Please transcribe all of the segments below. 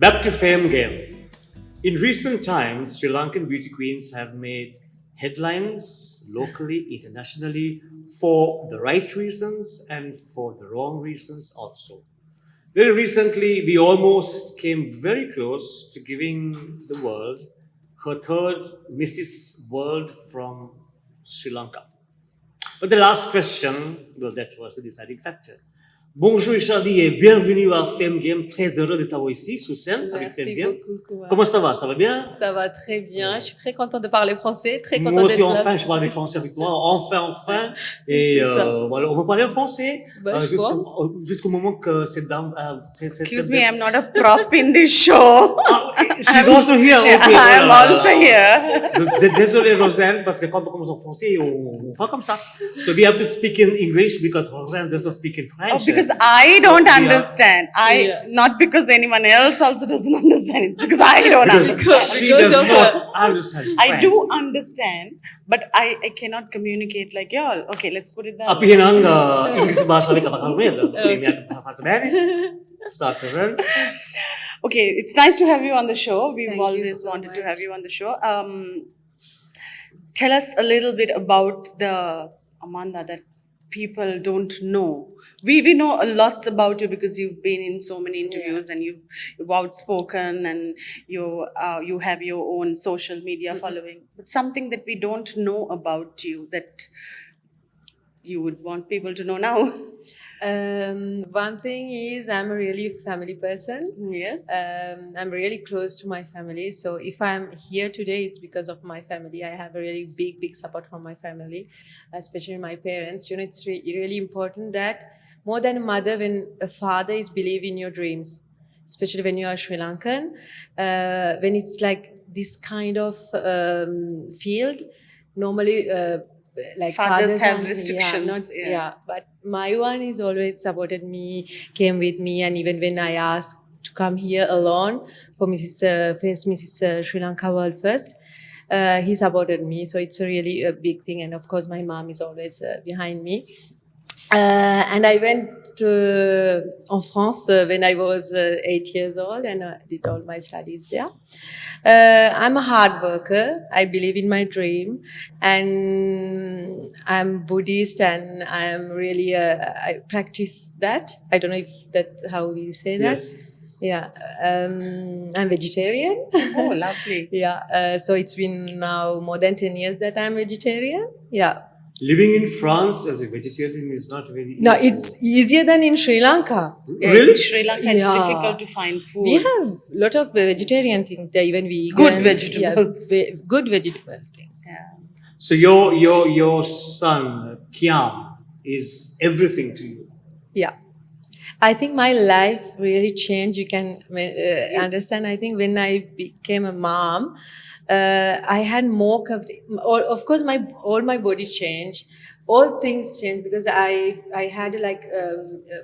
Back to fame game. In recent times, Sri Lankan beauty queens have made headlines locally, internationally, for the right reasons and for the wrong reasons also. Very recently, we almost came very close to giving the world her third Mrs. World from Sri Lanka. But the last question, well, that was the deciding factor. Bonjour Ishadi et bienvenue à Femme Game. Très heureux de t'avoir ici sur scène avec Femme Merci Game. beaucoup, Kumar. Comment ça va? Ça va bien? Ça va très bien. Je suis très contente de parler français. Très contente Moi aussi, d'être enfin, là. je parle avec français avec toi. Enfin. Et voilà, on va parler en français jusqu'au moment que cette dame. Excuse me, I'm not a prop in this show. She's also here. Okay, I'm also here. Désolé, Rozanne, parce que quand on commence en français, on parle comme ça. So we have to speak in English because Rozanne does not speak in French. Oh, because I don't understand. Not because anyone else also doesn't understand. It's because I don't understand. She does not understand French. I do understand, but I cannot communicate like y'all. Okay, let's put it that way. Api hinang English bahasa kita bakal Start, Rozanne. Okay, it's nice to have you on the show. We've Thank you always so wanted to much. have you on the show. Tell us a little bit about the Amanda that people don't know. We know a lot about you because you've been in so many interviews and you've outspoken and you have your own social media following. But something that we don't know about you that you would want people to know now. One thing is I'm a really family person. Yes. I'm really close to my family. So if I'm here today, it's because of my family. I have a really big support from my family, especially my parents. You know, it's really important that more than a mother, when a father is believing in your dreams, especially when you are Sri Lankan, when it's like this kind of field, normally like Fathers have and- restrictions. but my one is always supported me, came with me, and even when I asked to come here alone for Mrs. Sri Lanka World First, he supported me. So it's a really a big thing, and of course my mom is always behind me. And I went en France when I was 8 years old, and I did all my studies there. I'm a hard worker. I believe in my dream, and I'm Buddhist, and I'm really I practice that. I don't know if that's how we say that. Yes. Yeah, I'm vegetarian. Oh, lovely. Yeah, so it's been now more than 10 years that I'm vegetarian. Yeah. Living in France as a vegetarian is not very easy. No, it's easier than in Sri Lanka. Yeah, Really? in Sri Lanka, it's Yeah. difficult to find food. We have a lot of vegetarian things there, even vegan. Good vegetables. Yeah, good vegetable things. Yeah. So your son Kiam is everything to you. Yeah. I think my life really changed. You can understand. I think when I became a mom, I had more of course all my body changed, all things changed because I had like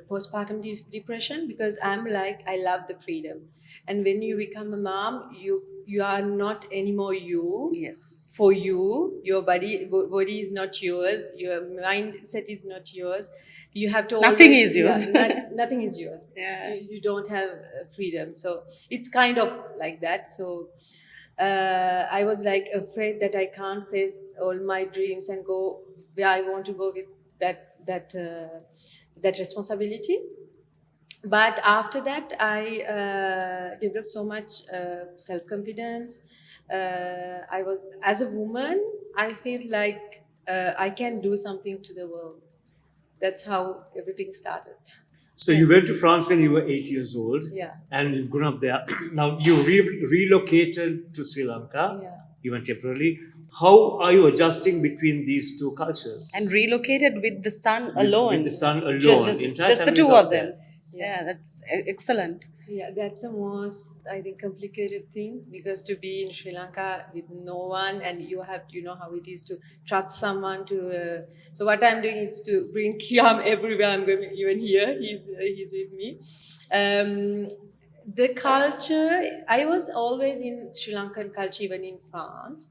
postpartum depression because I'm like I love the freedom, and when you become a mom, you are not anymore you. Yes. For you, your body is not yours, your mindset is not yours. You have to Nothing always- is yours. nothing is yours. Yeah. You don't have freedom, so it's kind of like that. So I was like afraid that I can't face all my dreams and go where I want to go with that responsibility. But after that, I developed so much self-confidence. I was, as a woman, I feel like I can do something to the world. That's how everything started. So you went to France when you were 8 years old. Yeah. And you've grown up there. Now you relocated to Sri Lanka. Yeah. Even temporarily. How are you adjusting between these two cultures? And relocated with the son alone. With the son alone. Just Entire the families two out of them. there. Yeah, that's excellent. Yeah, that's the most, I think, complicated thing because to be in Sri Lanka with no one and you know how it is to trust someone to. So what I'm doing is to bring Kiam everywhere I'm going, even here, he's with me. The culture, I was always in Sri Lankan culture, even in France.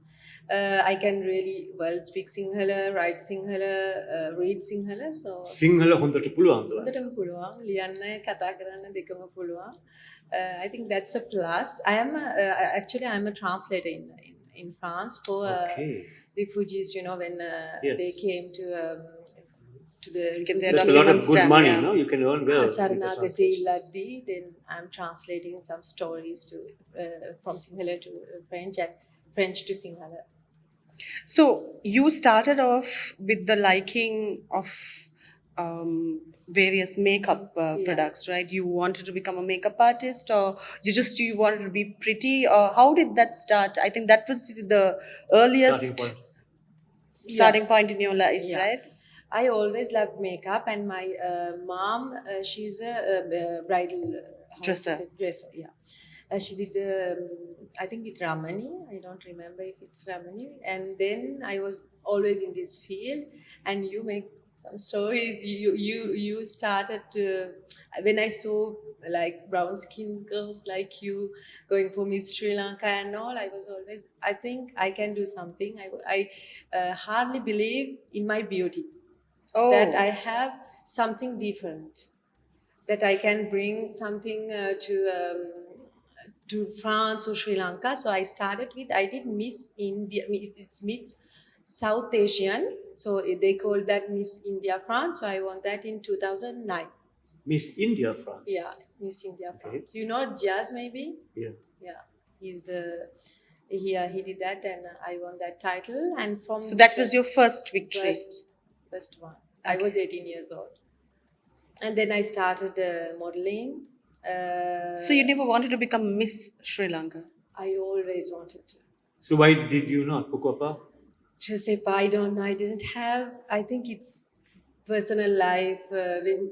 I can really well speak Sinhala, write Sinhala, read Sinhala. So Sinhala හොඳට පුළුවන් තුළ. හොඳටම පුළුවන් ලියන්න කතා කරන්න දෙකම පුළුවන්. I think that's a plus. Actually I'm a translator in France for Okay. refugees. You know, when Yes. they came to the Get their There's a lot of good documents done, money, yeah. no? You can earn well with the Saranagathe translations. Illaddi, then I'm translating some stories to from Sinhala to French and French to Sinhala. So you started off with the liking of various makeup products, right? You wanted to become a makeup artist, or you wanted to be pretty, or how did that start? I think that was the earliest Starting point. starting point in your life, Yeah. right? I always loved makeup, and my mom, she's a bridal how to Dresser. say, dresser, yeah. She did, I think, with Ramani. I don't remember if it's Ramani. And then I was always in this field, and you make some stories. You started to, when I saw like brown skin girls like you going for Miss Sri Lanka and all, I was always, I think I can do something. I hardly believe in my beauty, Oh, that I have something different, that I can bring something to France or Sri Lanka. So I started with, I did Miss India, it's Miss South Asian. So they called that Miss India France. So I won that in 2009. Miss India, France. Yeah, Miss India Okay. France. You know Diasz maybe? Yeah. Yeah, he's the, he did that, and I won that title. And from so that was your first victory. first one. I was 18 years old. And then I started modeling. So you never wanted to become Miss Sri Lanka? I always wanted to. So why did you not? Pourquoi pas? Je sais pas, I don't know. I didn't have, I think it's personal life. When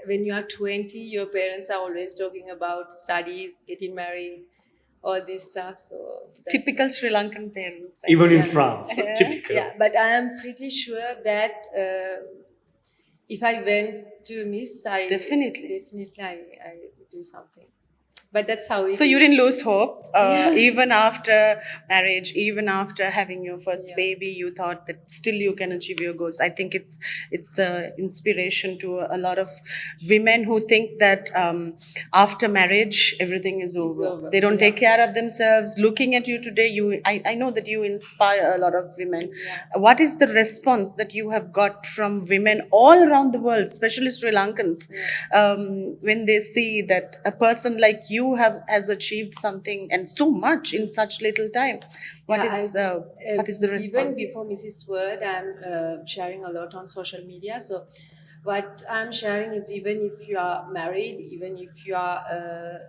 when you are 20, your parents are always talking about studies, getting married, all this stuff. So that's Typical Sri Lankan parents. Even in Yeah. France. Typical. Yeah, but I am pretty sure that if I went to Miss, Definitely. I would do something. But that's how it So you is. didn't lose hope, even after marriage, even after having your first Yeah. baby. You thought that still you can achieve your goals. I think it's inspiration to a lot of women who think that after marriage everything is over. over, They don't yeah. take care of themselves. Looking at you today, I know that you inspire a lot of women. Yeah. What is the response that you have got from women all around the world, especially Sri Lankans, when they see that a person like you has achieved something and so much in such little time? What is the Even response? before Mrs. Word, I'm sharing a lot on social media. So what I'm sharing is, even if you are married, even if you are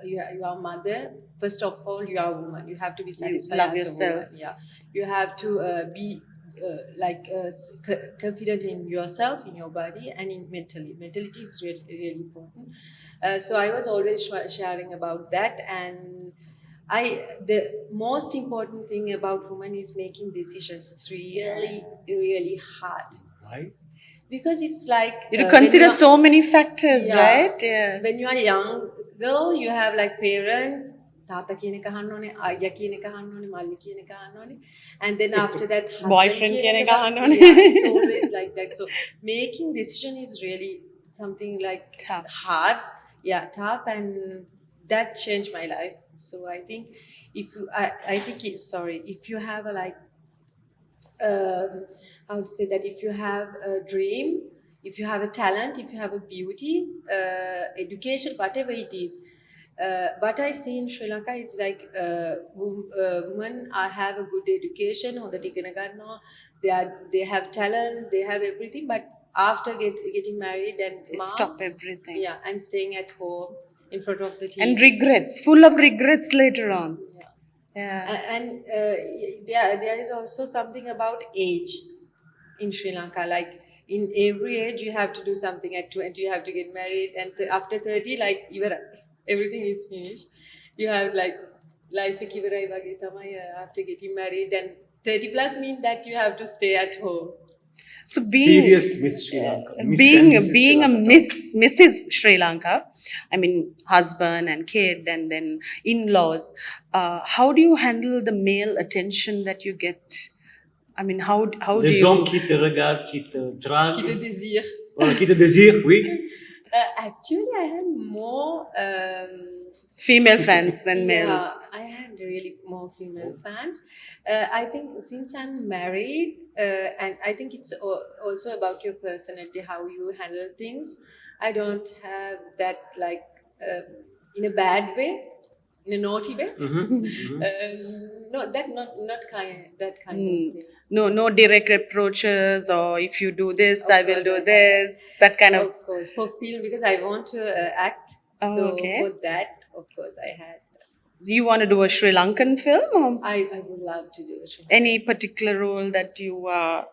you are mother, first of all, you are a woman. You have to be satisfied love as yourself. a woman. Yeah, you have to be confident in yourself, in your body, and in mentally. Mentality is really, really important. So I was always sharing about that, and the most important thing about women is making decisions. It's really, really hard, Why? because it's like You when consider you are- so many factors, Yeah. right? Yeah. When you are young girl, you have like parents. තාත්තා කියන එක අහන්න ඕනේ, අයියා කියන එක අහන්න ඕනේ, මල්ලි කියන එක අහන්න ඕනේ. And then after that, husband Boyfriend කියන කියන එක එක අහන්න ඕනේ. Yeah, it's always like that. So making decision is really something like Tough. hard. Yeah, tough, and that changed my life. So I think I think if you have a I would say that if you have a dream, if you have a talent, if you have a beauty, education, whatever it is. What I see in Sri Lanka, it's like women have a good education, or they have talent, they have everything, but after getting married and They mom, stop everything. yeah, and staying at home in front of the TV. And regrets, full of regrets later on. Yeah. Yeah. And there is also something about age in Sri Lanka. Like in every age, you have to do something. At 20, you have to get married, and after 30, like everything is finished. You have like life after getting married, and 30 plus mean that you have to stay at home. So being Serious Miss Sri Lanka. Miss being and Mrs. Sri being a Lanka. Mrs. Sri Lanka, I mean husband and kid and then in-laws. How do you handle the male attention that you get? I mean, how do Les gens you qui te regardent, qui te draguent. Qui te désire. Voilà, qui te désirent, oui. Actually, I had more. female fans than males? Yeah, I had really more female fans. I think since I'm married, and I think it's also about your personality, how you handle things. I don't have that like in a bad way, in a naughty way. No, not kind that kind of things. No direct reproaches, or if you do this, I will course do I have. this. That kind of. Of course, for film because I want to act. Oh, So okay. for that, of course, I had. You want to do a Sri Lankan film, or I would love to do it. any particular role that you are?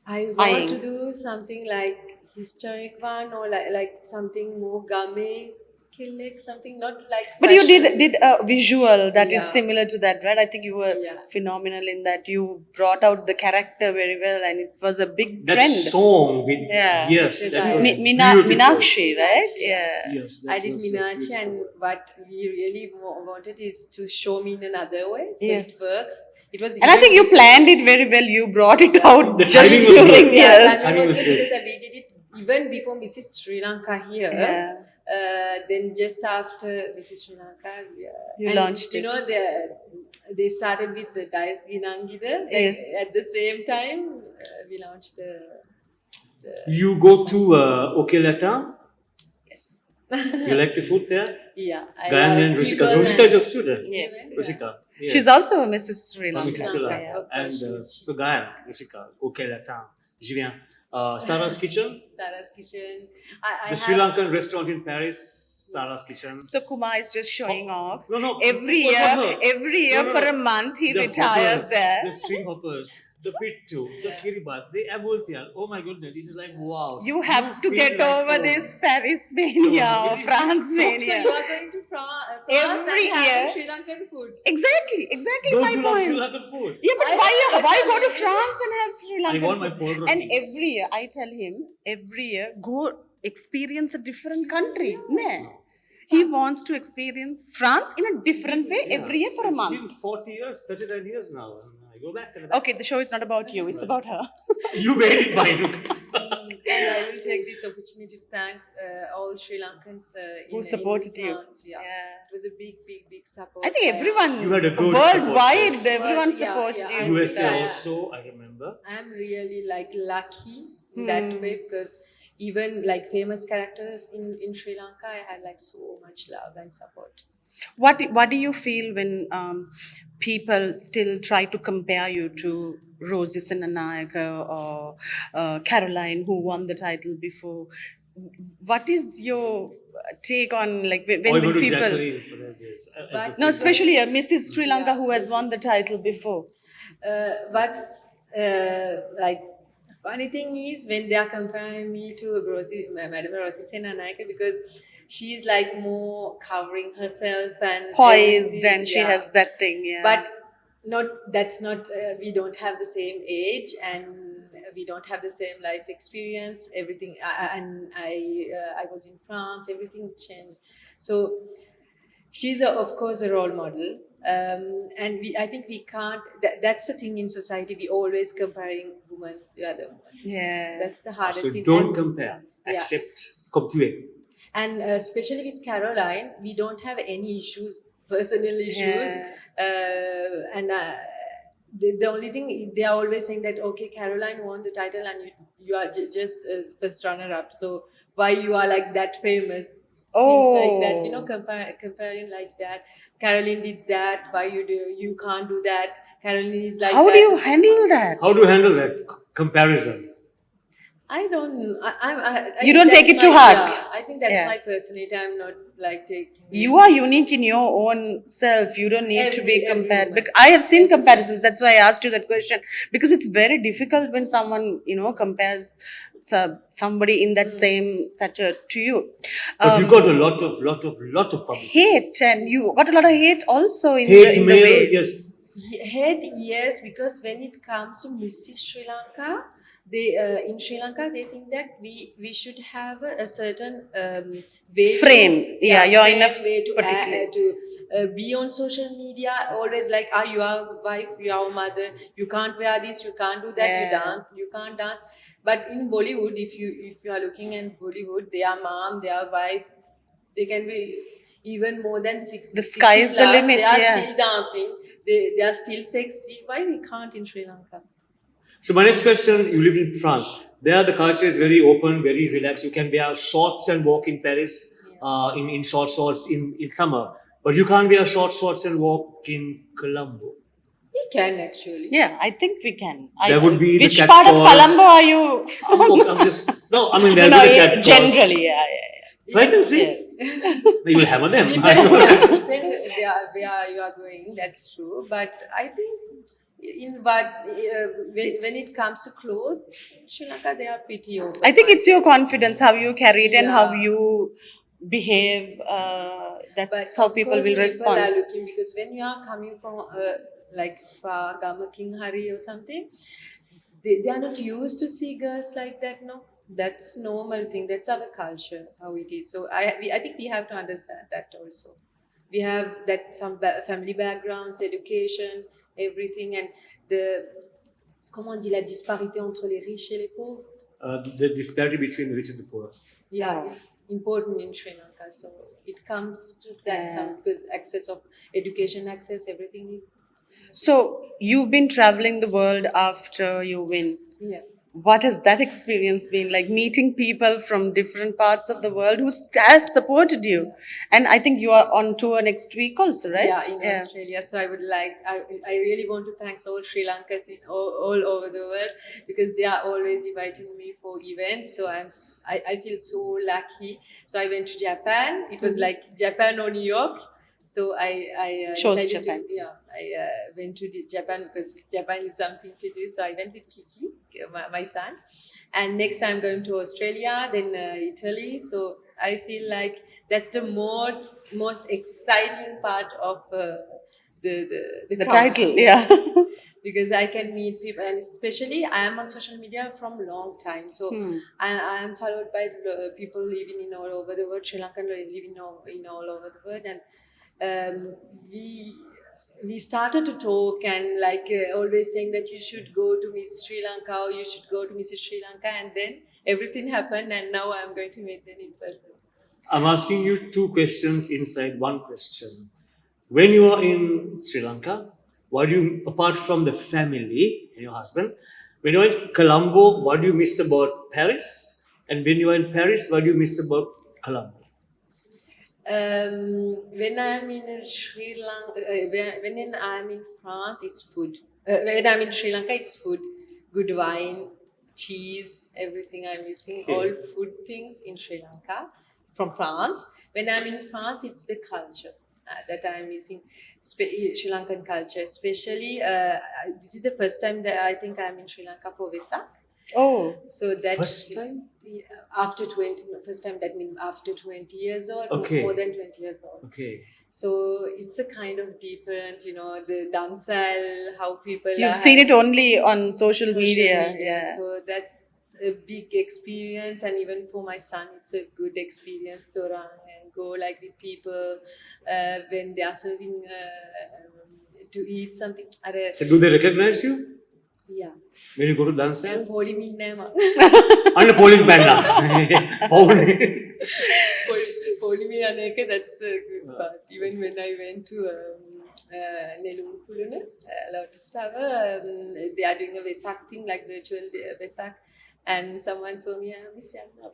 I want Eyeing. to do something like historic one or like something more game, killik, something not like. But you fashion. did a visual that is Yeah. similar to that, right? I think you were Yeah. phenomenal in that. You brought out the character very well, and it was a big That trend. song with, Yeah. yes, With that the was guys. beautiful. Meenakshi, right? Meenakshi, Yeah. Yes, that I did was Meenakshi, beautiful. and what we really wanted is to show me in another way. So Yes. it works. It was. And I even think you before- planned it very well. You brought it out The just timing was during good. Yeah, years. that Timing was was good great. because we did it even before Mrs. Sri Lanka here. Yeah. Then just after Mrs. Sri Lanka, You and launched you it. know, they started with the Diasz Ginangida. Yes. At the same time, we launched the You go to OK Latin? yes. You like the food there? Yeah, I Ghanaian love Rushika. people So Rushika is your student? Yes. Rushika. Yes. She's also a Mrs. Sri Lanka. Mrs. Sri Lanka. Yeah. And so Guyane, Rushika. OK Latin. Je viens. Sarah's Kitchen? Sarah's Kitchen. I The Sri have- Lankan restaurant in Paris, Sarah's Kitchen. So Kumar is just showing off. No, Every for year, her. every year No. for a month he The retires hoppers, there. The string hoppers, the pittu, the kiribat, the abultial. Oh my goodness, it is like wow. You have to feel get like over home. this Paris mania No, or really. France So mania. you are going to France Every and having year. Sri Lankan food. Exactly Don't my you love Sri point. Lankan food? Yeah, but I why love go to Sri Lankan France and have Sri Lankan want my food? pole And rotis. every year, I tell him, every year, go experience a different country. Ne? He wants to experience France in a different way every year for a It's month. been 40 years, 39 years now. And I go back and back. Okay, the show is not about you, it's about her. You made it by look. And I will take this opportunity to thank all Sri Lankans Who supported in you. France. Yeah. Yeah. It was a big support. I think everyone, You had a good worldwide, support, yes. everyone Yeah, supported yeah, you. USA Yeah. also, I remember. I'm really like lucky in that way because even like famous characters in Sri Lanka, I had like so much love and support. What do you feel when people still try to compare you to Rosie Senanayaka or Caroline, who won the title before? What is your take on like when, Or when you go to people? Jacqueline for that, yes. But- No, especially Mrs. Sri Lanka, Yeah, who has won the Mrs. title before. What's like funny thing is when they are comparing me to Madam Rosie Senanayake because she's like more covering herself and Poised, everything, and she yeah. has that thing, yeah. But that's not we don't have the same age and we don't have the same life experience. Everything and I was in France. Everything changed. So she's of course a role model, and I think we can't. That's the thing in society. We always comparing women to other women. yeah. That's the hardest So thing. don't And- compare, yeah. accept comme tu es. And especially with Caroline, we don't have any issues, personal issues. Yeah. And the only thing, they are always saying that, okay, Caroline won the title and you are just first runner-up. So why you are like that famous? Things like that, you know, comparing like that. Caroline did that, why you can't do that. Caroline is like How that. do you handle that? How do you handle that comparison? I don't. I You think don't take that's it to my- heart. Yeah, I think that's Yeah. my personality. I'm not like taking. You are unique in your own self. You don't need to be Every compared. woman. I have seen comparisons. That's why I asked you that question because it's very difficult when someone compares somebody in that same stature to you. But you got a lot of publicity. Hate, and you got a lot of hate also in Hate the mail, way. yes. Head, yes, because when it comes to Mrs. Sri Lanka, they in Sri Lanka they think that we should have a certain way Frame. Yeah, you're in a way to particular. be on social media. Always like, you are wife, you are mother, you can't wear this, you can't do that, Yeah. you can't dance. But in Bollywood, if you are looking at Bollywood, their mom, their wife, they can be even more than The 60 sky is the plus. limit, They are yeah. still dancing. They are still sexy. Why we can't in Sri Lanka? So my next question, you live in France. There the culture is very open, very relaxed. You can wear shorts and walk in Paris in short shorts in summer. But you can't wear short shorts and walk in Colombo. We can actually. Yeah, I think we can. There would be the Which part of catcalls. Colombo are you from? I'm just no. I mean there No, will be the catcalls. generally, yeah. So I can see. Yes. You will hammer them. Depends where you are going. That's true. But I think when it comes to clothes, Sri Lanka they are pretty open. I think it's your confidence, how you carry it and how Yeah. you behave. But That's how of people course, will people respond. are looking, because when you are coming from like far Gama King Hari or something, they are not used to see girls like that. No, that's normal thing. That's our culture, how it is. So I think we have to understand that also. We have that some family backgrounds, education, everything, and the comment on dit la disparité entre les riches et les pauvres. The disparity between the rich and the poor. Yeah, it's important in Sri Lanka. So it comes to that some, because access of education, access, everything is. So you've been traveling the world after you win. Yeah. What has that experience been like, meeting people from different parts of the world who has supported you? And I think you are on tour next week also, right? Yeah, in Australia. So I would I really want to thank all Sri Lankans in all over the world, because they are always inviting me for events. So I feel so lucky. So I went to Japan. It was like Japan or New York. So I Chose decided Japan. I went to Japan because Japan is something to do. So I went with Kiki, my son, and next I'm going to Australia, then Italy. So I feel like that's the most exciting part of the title, company. yeah. Because I can meet people, and especially I am on social media from long time. So I am followed by people living in all over the world. Sri Lankan living in all over the world, and we started to talk, and like always saying that you should go to Miss Sri Lanka, or you should go to Mrs. Sri Lanka, and then everything happened, and now I'm going to meet them in person. I'm asking you two questions inside one question. When you are in Sri Lanka, what do you, apart from the family and your husband, when you're in Colombo, what do you miss about Paris? And when you are in Paris, what do you miss about Colombo? When I'm in Sri Lanka, when I'm in France, it's food. When I'm in Sri Lanka, it's food. Good wine, cheese, everything I'm missing. Okay. All food things in Sri Lanka from France. When I'm in France, it's the culture that I'm missing. Sri Lankan culture, especially. This is the first time that I think I'm in Sri Lanka for Vesak. Oh, So that First time? Yeah, after 20, first time that means after 20 years old, Okay. more than 20 years old. Okay. So it's a kind of different, the dancehall, how people you've are seen it only on social media. media. Yeah. So that's a big experience, and even for my son, it's a good experience to run and go like with people when they are serving to eat something. So do they recognize you Yeah. when you go to dance? I'm holding me now. I'm a polling panda. Polling. Polimi Aneka, that's a good part. Even when I went to Nelum Kuluna, Lotus Tower, they are doing a Vesak thing, like virtual Vesak. And someone saw me, I'm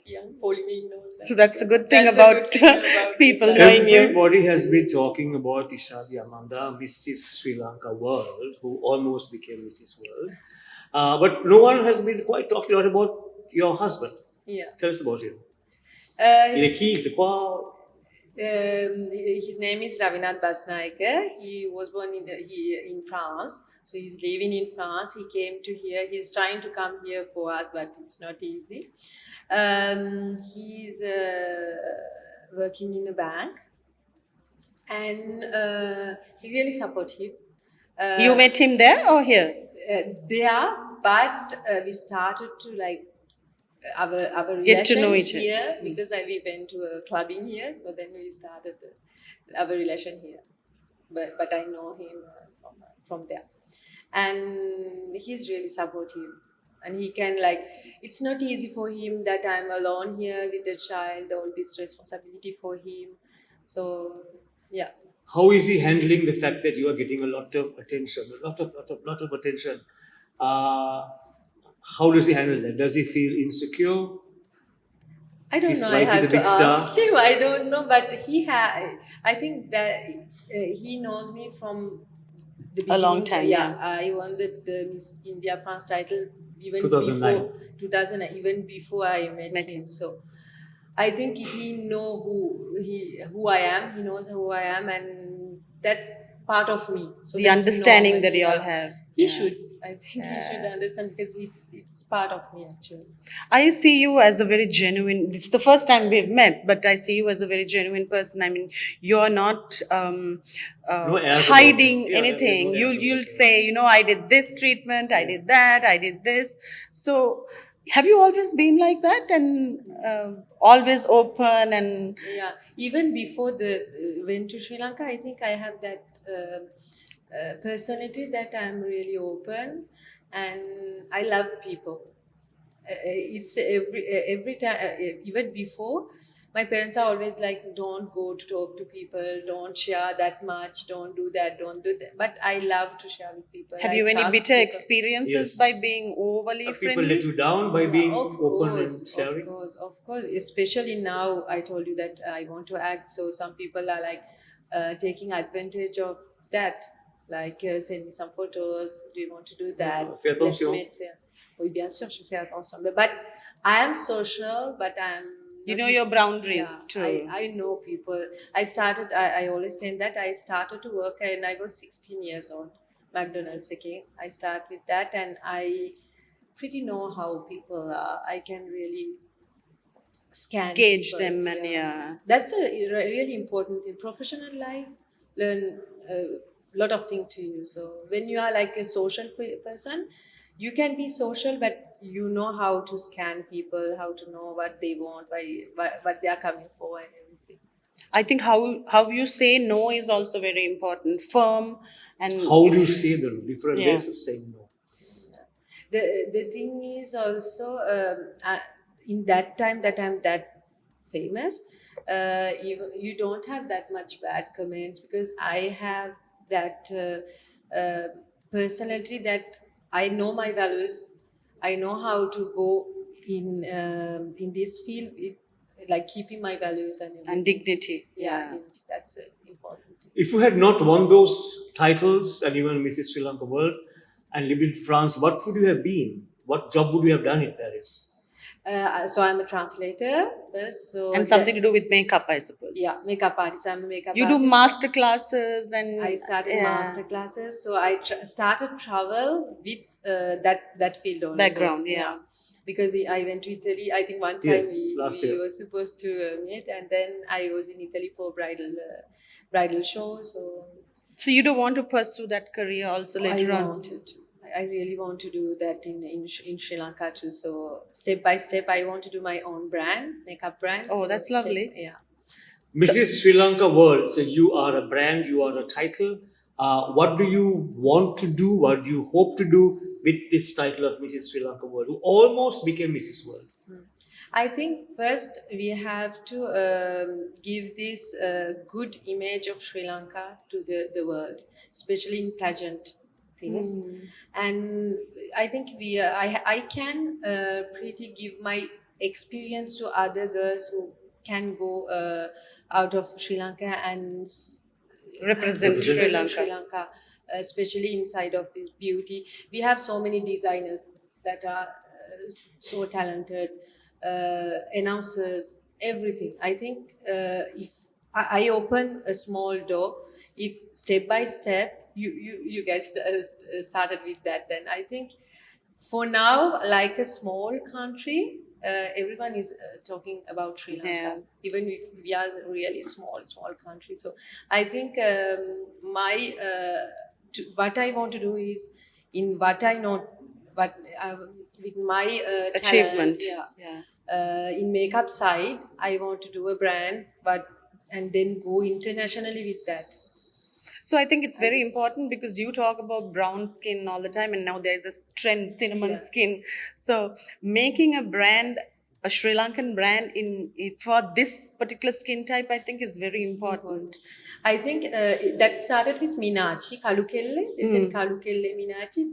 young, Polimi, So that's the good thing That's a about good thing about people it. knowing you. Everybody has been talking about Ishadi Amanda, Mrs. Sri Lanka World, who almost became Mrs. World. But no one has been quite talking a lot about your husband. Yeah. Tell us about him. Uh, his name is Ravinath Basnaike. He was born in France. So he's living in France. He came to here. He's trying to come here for us, but it's not easy. He's working in a bank, and he really supportive. You met him there or here? There, but we started to like our Get to relation know each other. here because we went to a clubbing here, so then we started our relation here. But I know him from there, and he's really supportive, and he can like. It's not easy for him that I'm alone here with the child, all this responsibility for him. So yeah. How is he handling the fact that you are getting a lot of attention, lot of attention? Uh, how does he handle that? Does he feel insecure? I don't His know. I wife is a have to big star. ask him. I don't know, but I think that he knows me from the A beginning. long So, time, yeah, yeah. I won the Miss India France title even 2009. before 2000, even before I met him. So I think he know who I am. He knows who I am, and that's part of me. So The that's understanding normal, that you all yeah. have. He Yeah. should. I think he should understand because it's part of me actually. I see you as a very genuine. It's the first time we've met, but I see you as a very genuine person. I mean, you're not No airs about hiding it. Yeah, anything. no airs You'll about it. say, I did this treatment, I did that, I did this. So, have you always been like that and always open and Yeah, even before the went to Sri Lanka, I think I have that personality that I'm really open and I love people. It's every time, even before, my parents are always like, "Don't go to talk to people, don't share that much, don't do that, don't do that." But I love to share with people. have I you any trust bitter people. experiences Yes. by being overly Have people let friendly? you down by Yeah, being of open course, and sharing? of course. Especially now, I told you that I want to act. So some people are like taking advantage of that. Like, send me some photos. Do you want to do that? Fais Let's attention. meet there. Oui, bien sûr, je fais attention. But I am social, but I'm. You not know in- your boundaries Yeah, too. I know people. I always say that I started to work and I was 16 years old. McDonald's, okay. I start with that and I pretty know how people are. I can really scan Gauge people. them and yeah. That's a really important thing. Professional life, learn a lot of things to you. So when you are like a social person, you can be social, but you know how to scan people, how to know what they want, what they are coming for, and everything. I think how you say no is also very important. Firm and How do you say the different Yeah. ways of saying no? The thing is also in that time that I'm that famous, you don't have that much bad comments because I have that personality that I know my values. I know how to go in this field with like keeping my values and everything. and dignity. Yeah, dignity, that's important thing. If you had not won those titles and even Mrs. Sri Lanka World and lived in France, what would you have been? What job would you have done in Paris? So I'm a translator. So And something to do with makeup, I suppose. yeah, makeup artist. I'm a makeup You do artist. master classes and I started yeah, master classes, so I started travel with that field also. Background, yeah. Because I went to Italy. I think one time Yes, last we year. were supposed to meet, and then I was in Italy for bridal show. So So you don't want to pursue that career also later I on. wanted to. I really want to do that in Sri Lanka too. So step by step, I want to do my own brand, makeup brand. Oh, So that's lovely. Yeah. Mrs. Sri Lanka World. So you are a brand, you are a title. What do you want to do? What do you hope to do with this title of Mrs. Sri Lanka World, who almost became Mrs. World? I think first we have to give this good image of Sri Lanka to the world, especially in pageant things. And I think I can pretty give my experience to other girls who can go out of Sri Lanka and Represent Sri represent Sri Lanka. Lanka, especially inside of this beauty. We have so many designers that are so talented, announcers, everything. I think if I open a small door, if step by step you guys started with that, then I think for now, like a small country, everyone is talking about Sri Lanka, Yeah. even if we are a really small country. So I think what I want to do is in what I know but with my Achievement. talent, yeah, Yeah. in makeup side, I want to do a brand, but and then go internationally with that. So I think it's very important because you talk about brown skin all the time, and now there's a trend, cinnamon Yeah. skin. So making a brand, a Sri Lankan brand for this particular skin type, I think is very important. I think that started with Minachi, Kalukelle. They said Kalukelle Minachi.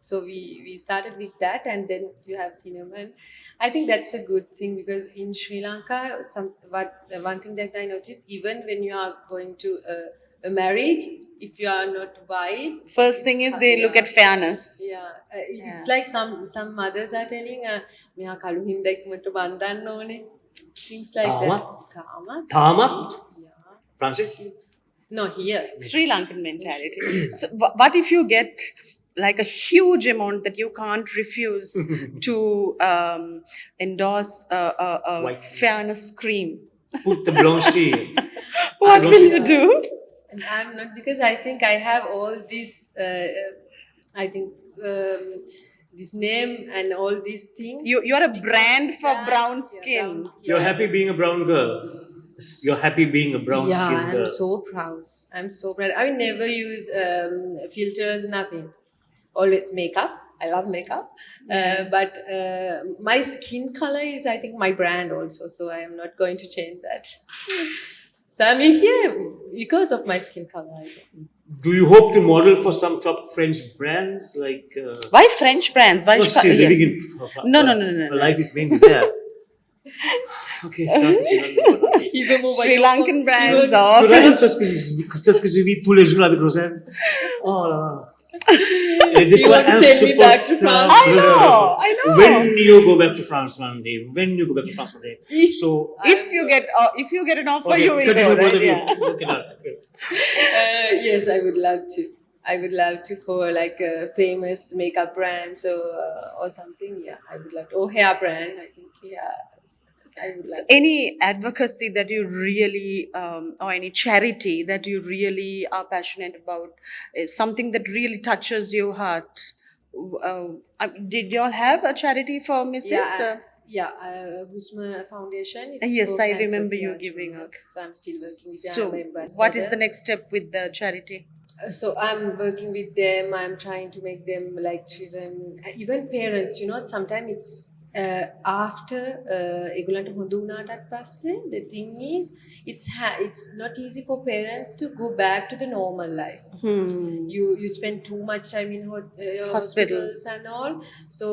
So we started with that, and then you have cinnamon. I think that's a good thing because in Sri Lanka, one thing that I noticed, even when you are going to a marriage, if you are not white, First thing is they look at fairness. yeah, it's like some mothers are telling, "මෙයා කළු හින්දා ඉක්මනට බන්දන්න ඕනේ." Things like that. Thamat? Thamat? Thamat? Yeah. Francis? No, here. Sri Lankan mentality. So, what if you get like a huge amount that you can't refuse to endorse a White. fairness cream? Put the blanchie. What will you do? And I'm not, because I think I have all this, I think this name and all these things. You're a brand for Brand, brown yeah, skin. brown skin. You're happy being a brown girl. You're happy being a brown Yeah, skin girl. I'm so proud. I'm so proud. I will never use filters, nothing. Always makeup. I love makeup. But my skin color is, I think, my brand also. So I am not going to change that. So I'm here because of my skin color, I think. Do you hope to model for some top French brands like? Why French brands? Why No, she's yeah. living in. No. Her life is mainly there. Okay, start. Even more Sri Lankan brands even- or Qu'est-ce que j'ai vu tous les jours avec Rozanne? Oh là là. Et des You fois want to send me back to France? I know. When you go back to France one day, so if you get an offer, okay, you will continue go. both Right? of you. Yeah. Okay, done. Okay. Yes, I would love to. I would love to for like a famous makeup brand, so or something. Yeah, I would love to. Or hair brand, I think. Yeah, I would So like. any advocacy that you really, or any charity that you really are passionate about, is something that really touches your heart. Did y'all have a charity for Mrs.? Guzman Foundation. It's Yes, for I cancer, remember you yeah, giving children. out. So I'm still working with them. So, I'm an ambassador. what is the next step with the charity? So I'm working with them. I'm trying to make them like children, even parents. You know, sometimes it's after ඒගොල්ලන්ට හොඳ වුණාටත් පස්සේ the thing is it's not easy for parents to go back to the normal life. You spend too much time in hospitals and all, so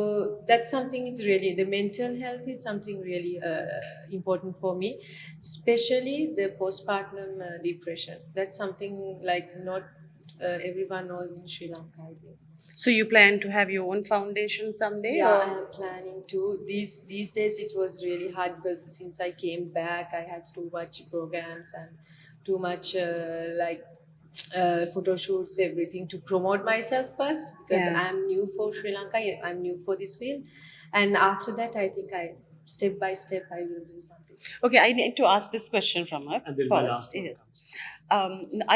that's something. It's really, the mental health is something really important for me, especially the postpartum depression. That's something like not everyone knows in Sri Lanka, I think. So you plan to have your own foundation someday? Yeah, or? I am planning to. These days it was really hard because since I came back, I had too much programs and too much photo shoots, everything to promote myself first, because Yeah. I'm new for Sri Lanka. I'm new for this field, and after that, I think step by step I will do something. Okay, I need to ask this question from her. And then my last one Yes.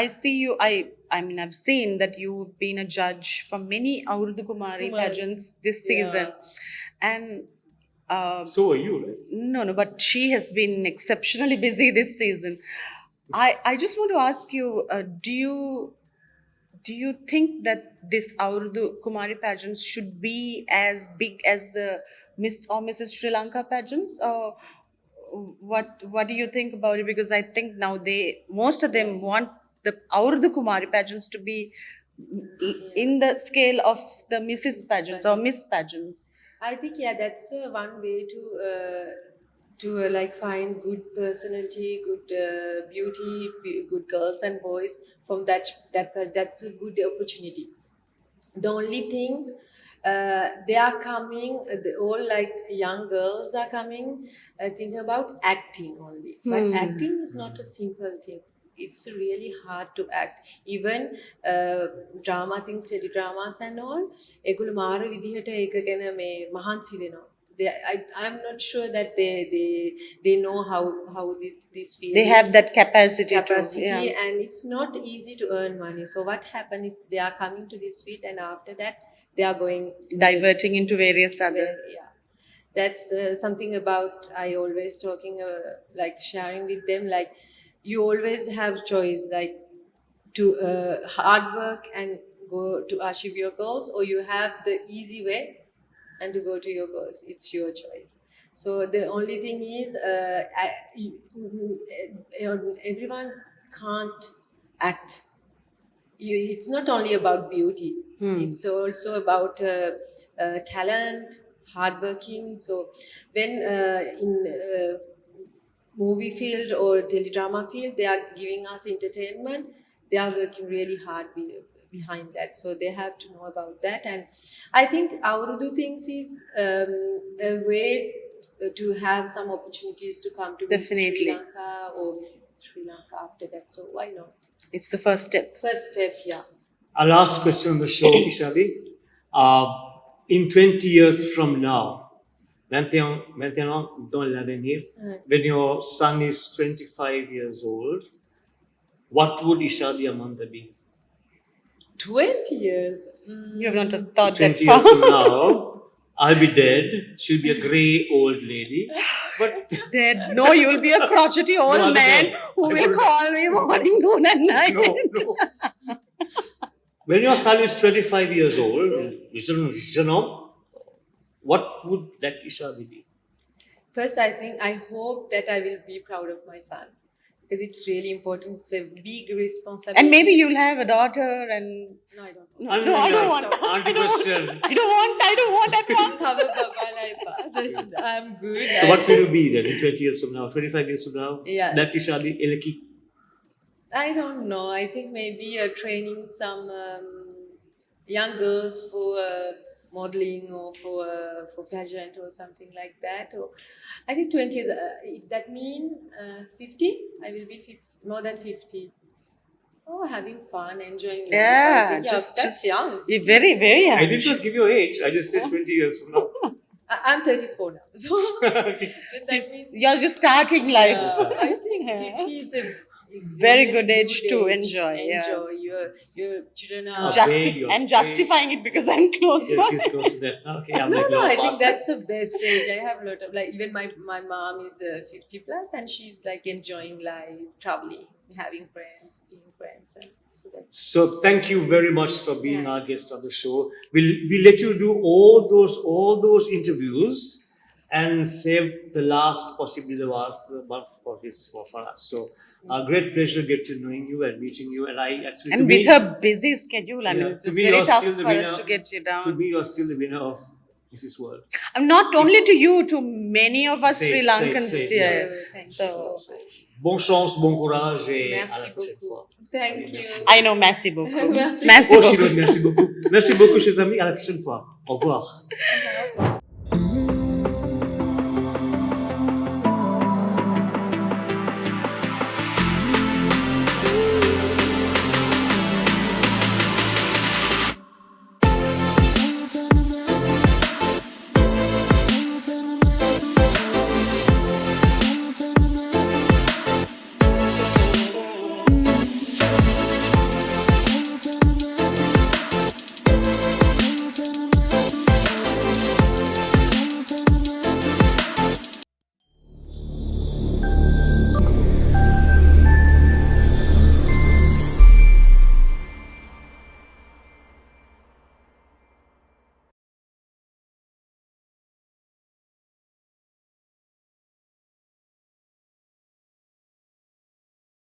I see you. I mean, I've seen that you've been a judge for many Aurdu Kumari pageants this season, and So are you, right? no, but she has been exceptionally busy this season. I just want to ask you, do you think that this Aurdu Kumari pageants should be as big as the Miss or Mrs. Sri Lanka pageants, or what do you think about it? Because I think now most of them want the Aurdu Kumari pageants to be in the scale of the Mrs. pageants or Miss pageants. I think that's one way to like find good personality, good beauty, good girls and boys from that's a good opportunity. The only things they are coming, all like young girls are coming, thinking about acting only. But acting is not a simple thing. It's really hard to act. Even drama things, teledramas and all, ඒගොල්ලෝ මාර විදිහට ඒක ගැන මේ මහන්සි වෙනවා. I'm not sure that they know how this field They have that capacity and it's not easy to earn money. So what happens is they are coming to this field, and after that they are going Diverting into various other. yeah, that's something about I always talking like sharing with them, like you always have choice, like to hard work and go to achieve your goals, or you have the easy way and to go to your goals. It's your choice. So the only thing is everyone can't act. It's not only about beauty, it's also about talent, hardworking. So when in movie field or teledrama field, they are giving us entertainment, they are working really hard behind that. So they have to know about that. And I think our Urdu things is a way to have some opportunities to come to Miss Sri Definitely. Lanka or Mrs. Sri Lanka after that. So why not? It's the first step. First step, yeah. Our last question on the show, Ishadi. In 20 years from now, maintenant dans l'avenir, when your son is 25 years old, what would Ishadi Amanda be? 20 years. You have not thought that 20 far. years from now, I'll be dead. She'll be a grey old lady. But Dead. No, you will be a crotchety old No, I'll be man dead. who I will will- call me morning, noon, and night. no. When your son is 25 years old, you know, what would that Ishadi be? First, I hope that I will be proud of my son, because it's really important. It's a big responsibility. And maybe you'll have a daughter and... No, I don't. No, I don't want. Auntie question. I don't want at once. I'm good. So what will you be then in 20 years from now, 25 years from now? Yeah. That Ishadi Eleki. I don't know. I think maybe training some young girls for modeling or for pageant or something like that. Or I think 20 years. That mean 50. I will be 50, more than 50. Oh, having fun, enjoying life. I Yeah, think, that's young. You're very, very young. I did not give you age. I just said 20 years from now. I'm 34 now, so that means You're just starting life. I think Yeah. 50 is a Very good age to enjoy, yeah. Enjoy your children are. Just- You're And free. justifying it because I'm close Yeah, by. she's close to that now. Okay, I'm like, No, I long think past that's the best age. I have a lot of, like, even my mom is 50 plus and she's like enjoying life, traveling, having friends, seeing friends, and so that's. So thank you very much for being our Thanks. guest on the show. We'll let you do all those interviews and save the last, possibly the last one for us. So a great pleasure get to knowing you and meeting you. And I actually And with her busy schedule, I mean, Yeah, it's to me, very you're tough still the for winner. us to get you down. to me you're still the winner of Mrs. World. I'm not only to you, to many of us Say it, Sri say it, Lankans say it, here. Thank you So, so much. Bonne chance, bon courage et à la Merci prochaine fois. beaucoup. Thank you. I know, merci beaucoup. Merci. Merci Oh, beaucoup. Shirley, merci beaucoup. Merci beaucoup, chers amis. À la prochaine fois. Au revoir.